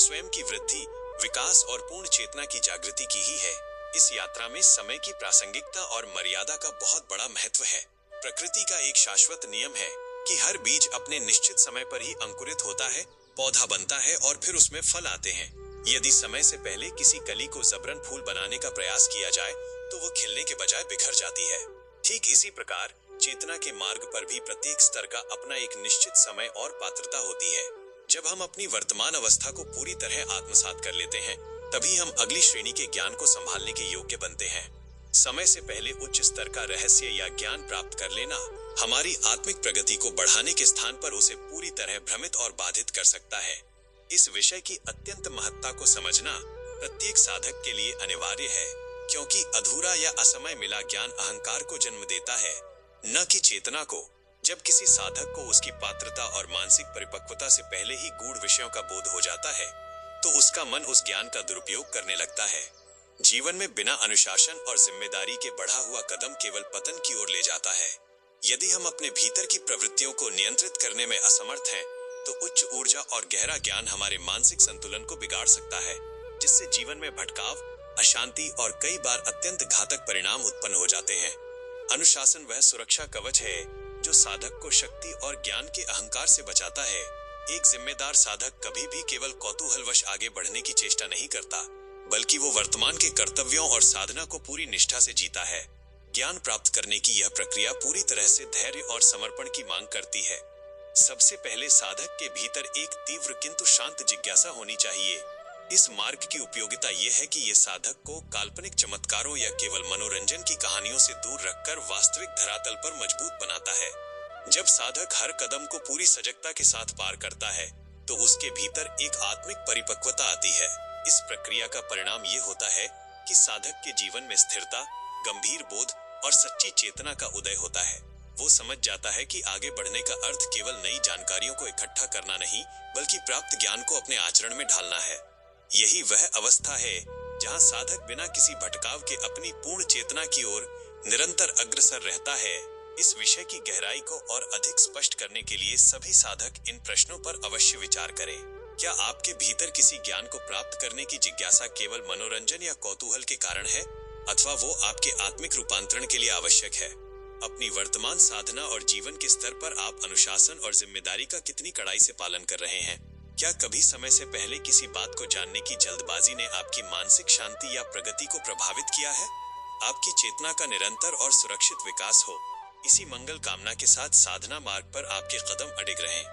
स्वयं की वृद्धि, विकास और पूर्ण चेतना की जागृति की ही है। इस यात्रा में समय की प्रासंगिकता और मर्यादा का बहुत बड़ा महत्व है। प्रकृति का एक शाश्वत नियम है कि हर बीज अपने निश्चित समय पर ही अंकुरित होता है, पौधा बनता है और फिर उसमें फल आते हैं। यदि समय से पहले किसी कली को जबरन फूल बनाने का प्रयास किया जाए तो वो खिलने के बजाय बिखर जाती है। ठीक इसी प्रकार चेतना के मार्ग पर भी प्रत्येक स्तर का अपना एक निश्चित समय और पात्रता होती है। जब हम अपनी वर्तमान अवस्था को पूरी तरह आत्मसात कर लेते हैं, तभी हम अगली श्रेणी के ज्ञान को संभालने के योग्य बनते हैं। समय से पहले उच्च स्तर का रहस्य या ज्ञान प्राप्त कर लेना हमारी आत्मिक प्रगति को बढ़ाने के स्थान पर उसे पूरी तरह भ्रमित और बाधित कर सकता है। इस विषय की अत्यंत महत्ता को समझना प्रत्येक साधक के लिए अनिवार्य है, क्योंकि अधूरा या असमय मिला ज्ञान अहंकार को जन्म देता है, न कि चेतना को। जब किसी साधक को उसकी पात्रता और मानसिक परिपक्वता से पहले ही गूढ़ विषयों का बोध हो जाता है, तो उसका मन उस ज्ञान का दुरुपयोग करने लगता है। जीवन में बिना अनुशासन और जिम्मेदारी के बढ़ा हुआ कदम केवल पतन की ओर ले जाता है। यदि हम अपने भीतर की प्रवृत्तियों को नियंत्रित करने में असमर्थ हैं, तो उच्च ऊर्जा और गहरा ज्ञान हमारे मानसिक संतुलन को बिगाड़ सकता है, जिससे जीवन में भटकाव, अशांति और कई बार अत्यंत घातक परिणाम उत्पन्न हो जाते हैं। अनुशासन वह सुरक्षा कवच है जो साधक को शक्ति और ज्ञान के अहंकार से बचाता है। एक जिम्मेदार साधक कभी भी केवल कौतूहलवश आगे बढ़ने की चेष्टा नहीं करता, बल्कि वो वर्तमान के कर्तव्यों और साधना को पूरी निष्ठा से जीता है। ज्ञान प्राप्त करने की यह प्रक्रिया पूरी तरह से धैर्य और समर्पण की मांग करती है। सबसे पहले साधक के भीतर एक तीव्र किंतु शांत जिज्ञासा होनी चाहिए। इस मार्ग की उपयोगिता यह है कि ये साधक को काल्पनिक चमत्कारों या केवल मनोरंजन की कहानियों से दूर रखकर वास्तविक धरातल पर मजबूत बनाता है। जब साधक हर कदम को पूरी सजगता के साथ पार करता है, तो उसके भीतर एक आत्मिक परिपक्वता आती है। इस प्रक्रिया का परिणाम ये होता है कि साधक के जीवन में स्थिरता, गंभीर बोध और सच्ची चेतना का उदय होता है। वो समझ जाता है कि आगे बढ़ने का अर्थ केवल नई जानकारियों को इकट्ठा करना नहीं, बल्कि प्राप्त ज्ञान को अपने आचरण में ढालना है। यही वह अवस्था है जहां साधक बिना किसी भटकाव के अपनी पूर्ण चेतना की ओर निरंतर अग्रसर रहता है। इस विषय की गहराई को और अधिक स्पष्ट करने के लिए सभी साधक इन प्रश्नों पर अवश्य विचार करें। क्या आपके भीतर किसी ज्ञान को प्राप्त करने की जिज्ञासा केवल मनोरंजन या कौतूहल के कारण है, अथवा वो आपके आत्मिक रूपांतरण के लिए आवश्यक है? अपनी वर्तमान साधना और जीवन के स्तर पर आप अनुशासन और जिम्मेदारी का कितनी कड़ाई से पालन कर रहे हैं? क्या कभी समय से पहले किसी बात को जानने की जल्दबाजी ने आपकी मानसिक शांति या प्रगति को प्रभावित किया है? आपकी चेतना का निरंतर और सुरक्षित विकास हो, इसी मंगल कामना के साथ साधना मार्ग पर आपके कदम अडिग रहें।